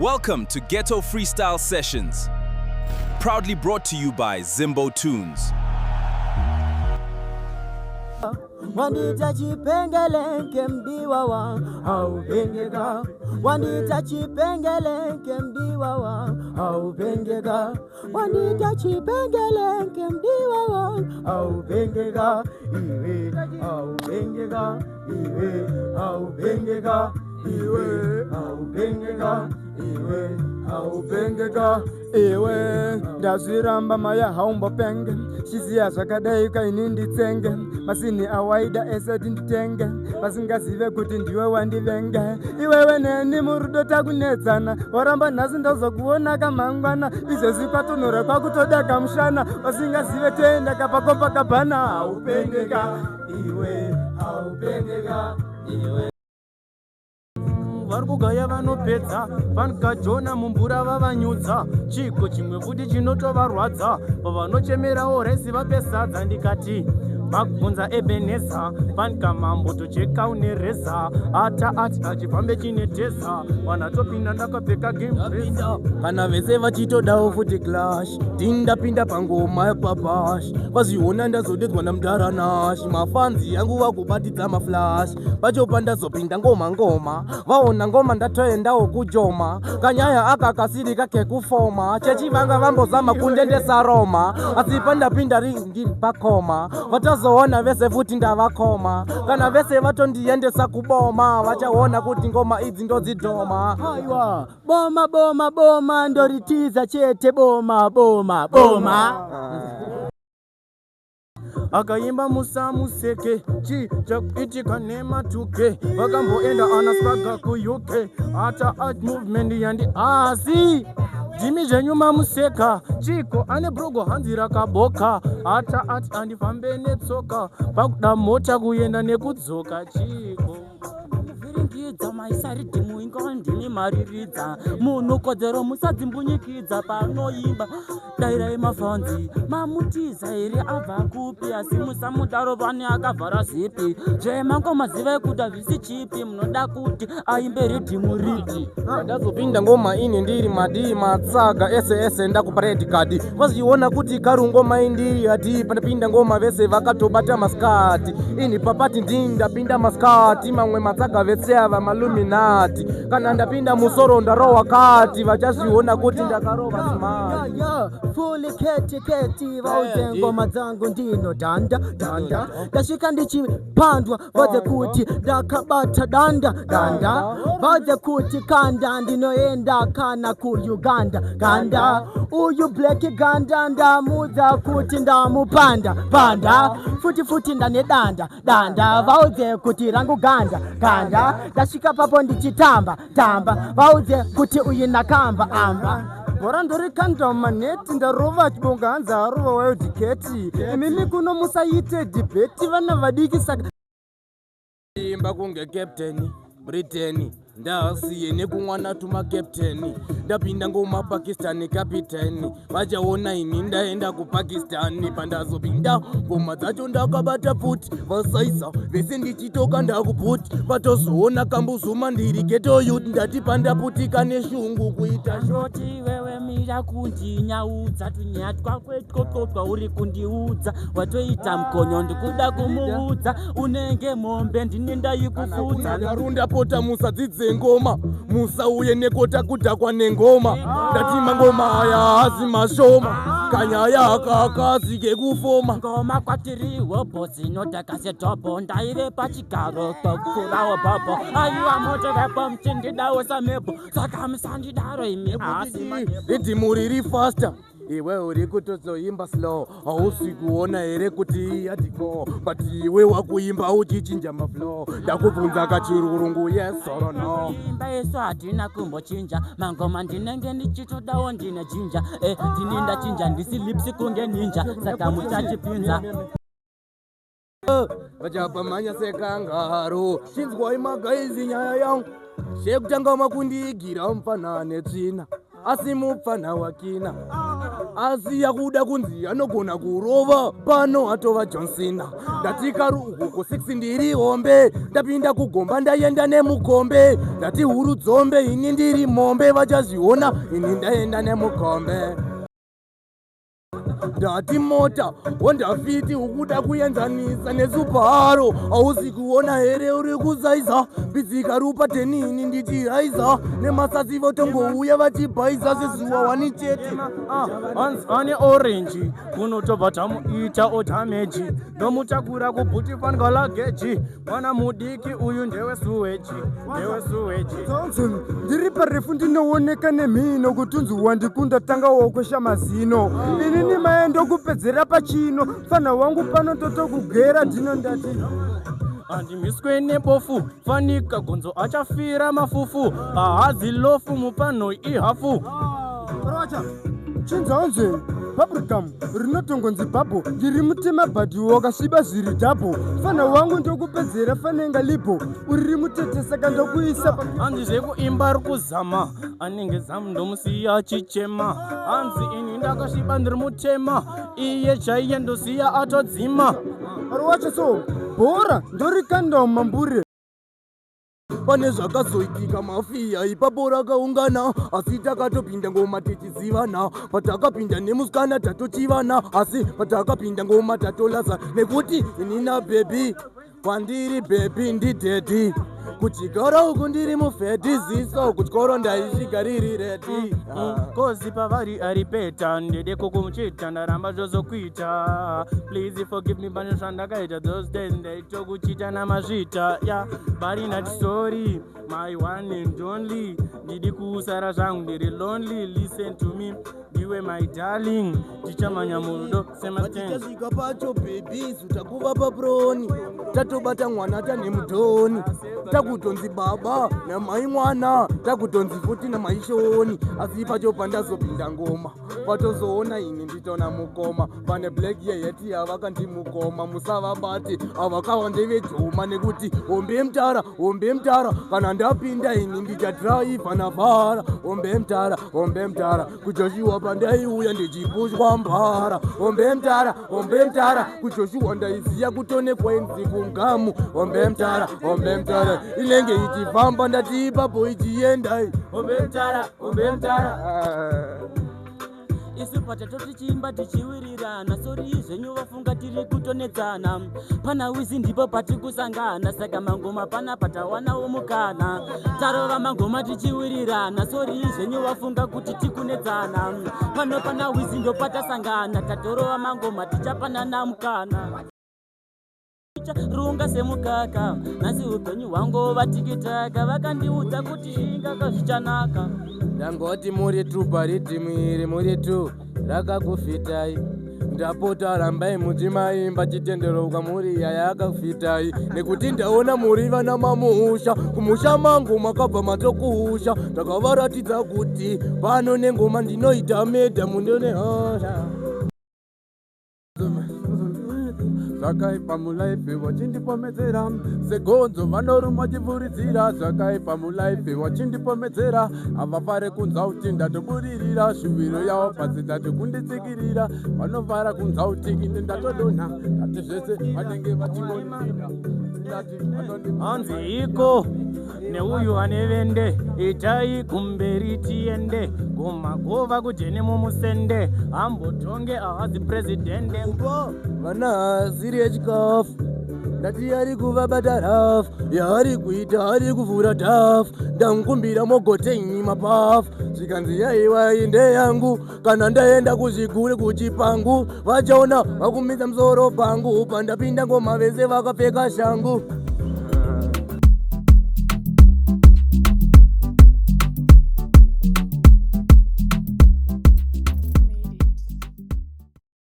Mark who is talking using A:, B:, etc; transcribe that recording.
A: Welcome to Ghetto Freestyle Sessions, proudly brought to you by Zimbo Tunes.
B: Wanita chipengelenke mdiwa wa haupengeka. Wanita chipengelenke mdiwa wa haupengeka. Wanita chipengelenke mdiwa wa haupengeka. Iwe haupengeka. Iwe haupengeka. Iwe haupengeka. Iwe haupengeka. Iwe ndazviramba maya haumbo penge. Shiziya zvakadai kainindi tsenge. Masini awaida esati nditenge. Vasingazive kuti ndiwe wandivenge. Iwewe neni murudo takunetsana. Waramba nhasi ndazokuona kamangwana. Izvezvi kwatonhora kwakutoda kamushana. Vasingazive toenda kapakopa kabhana. Haupengeka. Iwe haupengeka. Iwe varikugaya vanopedza vankajona mumvura vavanyudza chiko chimwe futi chinotovarwadza pavanochemerawo resi vapesadza ndikati vakubvunza Ebeneza vankamambo tocheka unereza ata ati achifambe chineteza vanatopinda ndakapfeka gamepinda kana vese vachitodawo futi clash tindapinda pangoma yapapash vaziona ndazodedzwa namudharanash mafanzi yangu vakubatidza maflash vachopa ndazopinda ngoma vaona ngoma ndatoendawo kujoma kanyaya aka kasiri kake kufoma chechivanga vambozama kundendesa Roma asi pandapinda ringi pakoma vatazoona vese futi ndavakoma kana vese vatondiendesa kuboma vachaona kuti ngoma idzi ndodzidhoma aiwa boma ndoritiza chete boma akaimba musamuseke chichakuitika nematuke vakamboenda anaswaga ku-UK ata art movement yandi asi Jimmy zvenyuma museka chiko ane brogo hanzi rakaboka ata ati andifambe netsoka pakuda mota kuenda nekudzoka chiko kuvhiringidza maisaridhimu ingava ndimi mariridza munhu kodzero musadzimbunyikidzwa panoimba dairai mafanzi mamutiza here abva kupi asi musamudaro pane akavhara zipi zvemangoma zivai kuti hazvisi chipi munoda kuti aimbe ridhimu riti ndazopinda ngoma ini ndiri madii matsaga ese ndakupa red card vaziona kuti karungoma indiri hati pandapinda ngoma vese vakatobata maskati ini papati ndindapinda maskati mamwe matsaga vese ava maluminati kana ndapinda musoro ndarowa kati vachazviona kuti ndakarova smart fully keti vauze ngoma dzangu ndino danda ndasvika ndichipandwa vadze kuti ndakabata danda vadze kuti kanda ndinoenda kana kuUganda ganda uyu black ganda ndamudza kuti ndamupanda futi ndane danda vaudze kuti rangu ganda ndasvika papo ndichitamba vaudze kuti uyu nakamba amba bora ndori kandoma neti ndarova chibonga hanzi arova wayodhiketi imimi kuno musaite dhibheti vana vadiki saka imba kunge captain Britain ndasiye nekumwana tuma captain ndapinda ngoma Pakistan captain vachaona ini ndaenda kuPakistan pandazopinda ngoma dzacho ndakabata futi vasaisa vese ndichitoka ndakuputi vatozoona kambuzuma ndiri ghetto youth ndati pandaputika neshungu kuita shoti wewe mira kundinyaudza tunyatwa kwetkotkotwa uri kundiudza watoita mkonyo ndikuda kumuudza unenge mombe ndine ndaikufudza narunda pota musadzidze ngoma musauye nekota kudhakwa nengoma ndatima ngoma aya hazi mashoma kanyaya akakazi kekufoma ngoma kwatiriwo bhosi notakasetopo ndaive pachigaro tokurawo bhabho aiwa moto vepo mchindidawo samebho saka musandidaro imebho ridhimu riri fasta iwe uri kutozoimba slow hausi kuona here kuti yatiko but iwe wakuimba uchichinja maflow ndakubvunza kachirurungu yes or no imba yesu hatina kumbochinja mangoma ndinenge ndichitodawo ndine jinja ndine ndachinja ndisi lipsi kunge ninja saka muchachipinza vachapamhanya sekangaro chinzwai magaizi nyaya yangu shekutanga makundiigira mupfanha netsvina asi mupfanha wakina asi yakuda kunzi anogona kurova pano atova John Cena. Ndati karuhu ku 6 ndiri hombe, ndapinda kugomba ndaenda nemukombe, ndati huru dzombe ini ndiri mombe, vachazviona ini ndaenda nemukombe. Ndati mota Honda Fit ukuda kuenzanisa neSubaru, hausi kuona here uri kuzaiza bidzika rupa tenini ndichiraiza nemasasi votongouya vachibhaisa sezuva wani chete. Hanzi ane orange kunotobva tamuita otameji nomutakura kubhuti fanga lageji, mwana mudiki uyu ndewe suweji. Ndiri parefu ndinooneka nemhino kutunzi wandikunda tanga wokwesha mazino, inini maendo kupedzera pachino, fana wangu pano totokugera dhino ndati andimiswe nebofu fanika gonzo achafira mafufu, ahazi lofu mupano ihafu. Racha chinzanze bubblegum rinotongonzi babo, ndiri mutema bhadhi wakasviba zviri dhabo, fana wangu ndokupedzera fanenga libo, uri mutete saka ndokuisa hanzi zvekuimba rikuzama, anenge zamu ndomusiya achichema, hanzi ini ndakasviba ndiri mutema, iye chaiye ndosiya atodzima. Arwacha so bhora ndorikanda mambure pane zvakazoitika mafiya ipapo rakaungana, asi takatopinda ngoma tichizivana, patakapinda nemusikana tatochivana, asi patakapinda ngoma tatolasa nekuti inina bhebi kwandiri bhebi ndidhedhi, kuchikoro uku ndiri mufedhi ziso, kuchikoro ndaisvika riri redi kozi pavari ari peta ndede kokumuchita ndaramba zvozokuita, please forgive me pane zvandakaita those days ndaitokuchita namazvita ya bari nati sorry my one and only, ndidi kusara zvangu ndiri lonely, listen to me ndiwe my darling, tichamanya murudo sematikasvika pacho baby sutakuva paproni, tatobata mwana tane mudhoni, takutonzi baba namai mwana, takutonzi futi namai shoni, asi pacho pandazopinda ngoma patozoona ini nditona mukoma, pane black yeyeti yavakandimukoma, musavabati avakawa ndevejoma nekuti hombe mtara kana ndapinda ini ndichadhiraivha navhara, hombe mtara kuJoshua pandaiuya ndichipushwa mbara, hombe mtara kuJoshua ndaiziya kutonekwa inziku ngamu, hombe mtara inenge ichifamba ndati ipapo ichiendai, hombe mtara
C: isu patato tichiimba tichiwirirana, sori izvenyu vafunga tiri kutonedzana, pana wizi ndipo patikusangana, saka mangoma pana patawanawo mukana, tarova mangoma tichiwirirana, sori izvenyu vafunga kuti tikunedzana, pano pana wizi ndo patasangana, tatorova mangoma tichapanana mukana runga semukaka, nasi upenyu hwangu vatikitaka, vakandiudza kuti zvingaka zvichanaka,
B: ndangoti muri tu paridhimwiri muri tu rakakufitai, ndapota rambai muchimaimba chitenderoka muri yaya akafitai, nekuti ndaona muri vana mamusha, kumusha mangu makabva matokuhusha, ndakavaratidza kuti pano nengoma ndinoita medha mundone hosha. Zvakaipa mulaife wachindipomedzera, segonzo vanoruma chivhuridzira, zvakaipa mulaife wachindipomedzera, havafare kunza kuti ndatoburirira, shuviro yavo pasi ndatikunditsikirira, vanovara kunza kuti ine ndatodonha, ati zvese vanenge vachimonira, hanzi iko neuyu ane vende, itai kumberi tiende, gomagova kujene mumusende, hambotonge ahazi presidende vana haziri yechikafu, ndati ari kuvabata rafu, yaari kuita ari kuvhura dhafu, ndamukumbira mogotenyi mapafu, zvikanzi yaiwa inde yangu, kana ndaenda kuzvigure kuchipangu, vachaona vakumisa musoro pangu, pandapinda ngoma vese vakapfeka shangu.